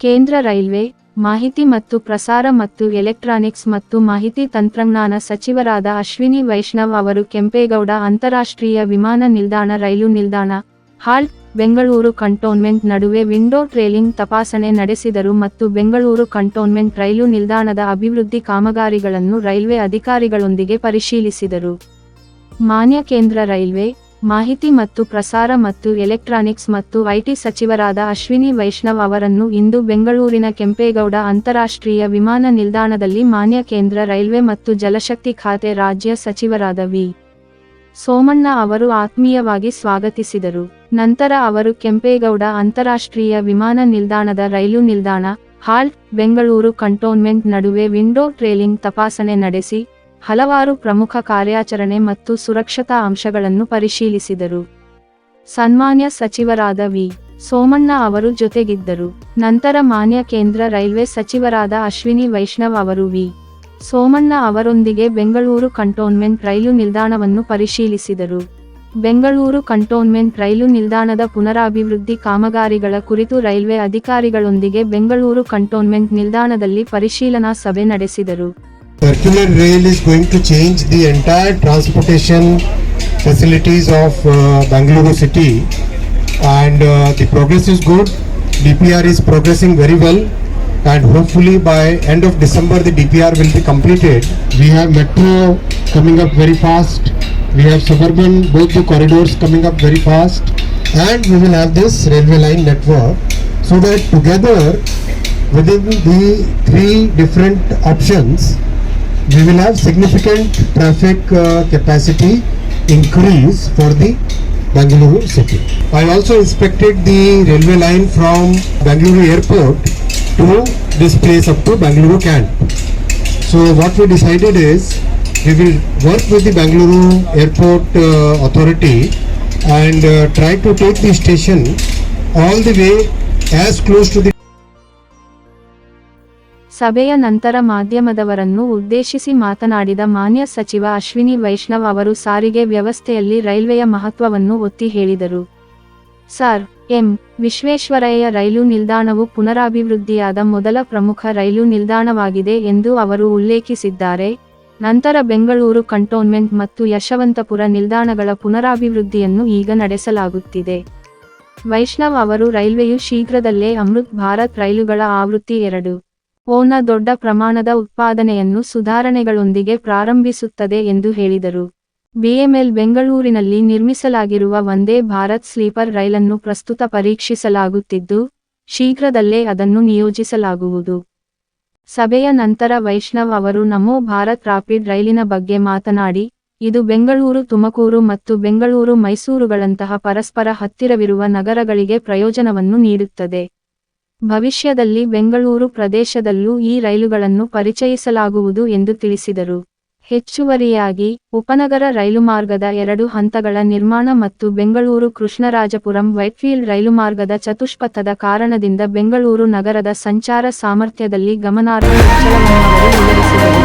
ಕೇಂದ್ರ ರೈಲ್ವೆ, ಮಾಹಿತಿ ಮತ್ತು ಪ್ರಸಾರ ಮತ್ತು ಎಲೆಕ್ಟ್ರಾನಿಕ್ಸ್ ಮತ್ತು ಮಾಹಿತಿ ತಂತ್ರಜ್ಞಾನ ಸಚಿವರಾದ ಅಶ್ವಿನಿ ವೈಷ್ಣವ್ ಅವರು ಕೆಂಪೇಗೌಡ ಅಂತಾರಾಷ್ಟ್ರೀಯ ವಿಮಾನ ನಿಲ್ದಾಣ ರೈಲು ನಿಲ್ದಾಣ, ಹಾಲ್ಟ್, ಬೆಂಗಳೂರು ಕಂಟೋನ್ಮೆಂಟ್ ನಡುವೆ ವಿಂಡೋ ಟ್ರೇಲಿಂಗ್ ತಪಾಸಣೆ ನಡೆಸಿದರು ಮತ್ತು ಬೆಂಗಳೂರು ಕಂಟೋನ್ಮೆಂಟ್ ರೈಲು ನಿಲ್ದಾಣದ ಅಭಿವೃದ್ಧಿ ಕಾಮಗಾರಿಗಳನ್ನು ರೈಲ್ವೆ ಅಧಿಕಾರಿಗಳೊಂದಿಗೆ ಪರಿಶೀಲಿಸಿದರು. ಮಾನ್ಯ ಕೇಂದ್ರ ರೈಲ್ವೆ, ಮಾಹಿತಿ ಮತ್ತು ಪ್ರಸಾರ ಮತ್ತು ಎಲೆಕ್ಟ್ರಾನಿಕ್ಸ್ ಮತ್ತು ಐಟಿ ಸಚಿವರಾದ ಅಶ್ವಿನಿ ವೈಷ್ಣವ್ ಅವರನ್ನು ಇಂದು ಬೆಂಗಳೂರಿನ ಕೆಂಪೇಗೌಡ ಅಂತಾರಾಷ್ಟ್ರೀಯ ವಿಮಾನ ನಿಲ್ದಾಣದಲ್ಲಿ ಮಾನ್ಯ ಕೇಂದ್ರ ರೈಲ್ವೆ ಮತ್ತು ಜಲಶಕ್ತಿ ಖಾತೆ ರಾಜ್ಯ ಸಚಿವರಾದ ವಿ. ಸೋಮಣ್ಣ ಅವರು ಆತ್ಮೀಯವಾಗಿ ಸ್ವಾಗತಿಸಿದರು. ನಂತರ ಅವರು ಕೆಂಪೇಗೌಡ ಅಂತಾರಾಷ್ಟ್ರೀಯ ವಿಮಾನ ನಿಲ್ದಾಣದ ರೈಲು ನಿಲ್ದಾಣ, ಹಾಲ್ಟ್, ಬೆಂಗಳೂರು ಕಂಟೋನ್ಮೆಂಟ್ ನಡುವೆ ವಿಂಡೋ ಟ್ರೇಲಿಂಗ್ ತಪಾಸಣೆ ನಡೆಸಿ, ಹಲವಾರು ಪ್ರಮುಖ ಕಾರ್ಯಾಚರಣೆ ಮತ್ತು ಸುರಕ್ಷತಾ ಅಂಶಗಳನ್ನು ಪರಿಶೀಲಿಸಿದರು. ಸನ್ಮಾನ್ಯ ಸಚಿವರಾದ ವಿ. ಸೋಮಣ್ಣ ಅವರು ಜೊತೆಗಿದ್ದರು. ನಂತರ ಮಾನ್ಯ ಕೇಂದ್ರ ರೈಲ್ವೆ ಸಚಿವರಾದ ಅಶ್ವಿನಿ ವೈಷ್ಣವ್ ಅವರು ವಿ. ಸೋಮಣ್ಣ ಅವರೊಂದಿಗೆ ಬೆಂಗಳೂರು ಕಂಟೋನ್ಮೆಂಟ್ ರೈಲು ನಿಲ್ದಾಣವನ್ನು ಪರಿಶೀಲಿಸಿದರು. ಬೆಂಗಳೂರು ಕಂಟೋನ್ಮೆಂಟ್ ರೈಲು ನಿಲ್ದಾಣದ ಪುನರಾಭಿವೃದ್ಧಿ ಕಾಮಗಾರಿಗಳ ಕುರಿತು ರೈಲ್ವೆ ಅಧಿಕಾರಿಗಳೊಂದಿಗೆ ಬೆಂಗಳೂರು ಕಂಟೋನ್ಮೆಂಟ್ ನಿಲ್ದಾಣದಲ್ಲಿ ಪರಿಶೀಲನಾ ಸಭೆ ನಡೆಸಿದರು. Circular rail is going to change the entire transportation facilities of Bangalore city, and the progress is good. DPR is progressing very well, and hopefully by end of December the DPR will be completed. We have metro coming up very fast. We have suburban, both the corridors coming up very fast, and we will have this railway line network, so that together within the three different options we will have significant traffic capacity increase for the Bangalore city. I also inspected the railway line from Bangalore airport to this place up to Bangalore camp. So what we decided is we will work with the Bangalore airport authority and try to take the station all the way as close to the. ಸಭೆಯ ನಂತರ ಮಾಧ್ಯಮದವರನ್ನು ಉದ್ದೇಶಿಸಿ ಮಾತನಾಡಿದ ಮಾನ್ಯ ಸಚಿವ ಅಶ್ವಿನಿ ವೈಷ್ಣವ್ ಅವರು ಸಾರಿಗೆ ವ್ಯವಸ್ಥೆಯಲ್ಲಿ ರೈಲ್ವೆಯ ಮಹತ್ವವನ್ನು ಒತ್ತಿ ಹೇಳಿದರು. Sir M. ವಿಶ್ವೇಶ್ವರಯ್ಯ ರೈಲು ನಿಲ್ದಾಣವು ಪುನರಾಭಿವೃದ್ಧಿಯಾದ ಮೊದಲ ಪ್ರಮುಖ ರೈಲು ನಿಲ್ದಾಣವಾಗಿದೆ ಎಂದು ಅವರು ಉಲ್ಲೇಖಿಸಿದ್ದಾರೆ. ನಂತರ ಬೆಂಗಳೂರು ಕಂಟೋನ್ಮೆಂಟ್ ಮತ್ತು ಯಶವಂತಪುರ ನಿಲ್ದಾಣಗಳ ಪುನರಾಭಿವೃದ್ಧಿಯನ್ನು ಈಗ ನಡೆಸಲಾಗುತ್ತಿದೆ. ವೈಷ್ಣವ್ ಅವರು ರೈಲ್ವೆಯು ಶೀಘ್ರದಲ್ಲೇ ಅಮೃತ್ ಭಾರತ್ ರೈಲುಗಳ ಆವೃತ್ತಿ 2.0ನ ದೊಡ್ಡ ಪ್ರಮಾಣದ ಉತ್ಪಾದನೆಯನ್ನು ಸುಧಾರಣೆಗಳೊಂದಿಗೆ ಪ್ರಾರಂಭಿಸುತ್ತದೆ ಎಂದು ಹೇಳಿದರು. ಬಿಎಂಎಲ್ ಬೆಂಗಳೂರಿನಲ್ಲಿ ನಿರ್ಮಿಸಲಾಗಿರುವ ವಂದೇ ಭಾರತ್ ಸ್ಲೀಪರ್ ರೈಲನ್ನು ಪ್ರಸ್ತುತ ಪರೀಕ್ಷಿಸಲಾಗುತ್ತಿದ್ದು, ಶೀಘ್ರದಲ್ಲೇ ಅದನ್ನು ನಿಯೋಜಿಸಲಾಗುವುದು. ಸಭೆಯ ನಂತರ ವೈಷ್ಣವ್ ಅವರು ನಮೋ ಭಾರತ್ ರಾಪಿಡ್ ರೈಲಿನ ಬಗ್ಗೆ ಮಾತನಾಡಿ, ಇದು ಬೆಂಗಳೂರು ತುಮಕೂರು ಮತ್ತು ಬೆಂಗಳೂರು ಮೈಸೂರುಗಳಂತಹ ಪರಸ್ಪರ ಹತ್ತಿರವಿರುವ ನಗರಗಳಿಗೆ ಪ್ರಯೋಜನವನ್ನು ನೀಡುತ್ತದೆ. ಭವಿಷ್ಯದಲ್ಲಿ ಬೆಂಗಳೂರು ಪ್ರದೇಶದಲ್ಲೂ ಈ ರೈಲುಗಳನ್ನು ಪರಿಚಯಿಸಲಾಗುವುದು ಎಂದು ತಿಳಿಸಿದರು. ಹೆಚ್ಚುವರಿಯಾಗಿ, ಉಪನಗರ ರೈಲು ಮಾರ್ಗದ 2 ಹಂತಗಳ ನಿರ್ಮಾಣ ಮತ್ತು ಬೆಂಗಳೂರು ಕೃಷ್ಣರಾಜಪುರಂ ವೈಟ್ಫೀಲ್ಡ್ ರೈಲು ಮಾರ್ಗದ ಚತುಷ್ಪಥದ ಕಾರಣದಿಂದ ಬೆಂಗಳೂರು ನಗರದ ಸಂಚಾರ ಸಾಮರ್ಥ್ಯದಲ್ಲಿ ಗಮನಾರ್ಹ ಹೆಚ್ಚಳವನ್ನು ಅವರು ವಿವರಿಸಿದರು.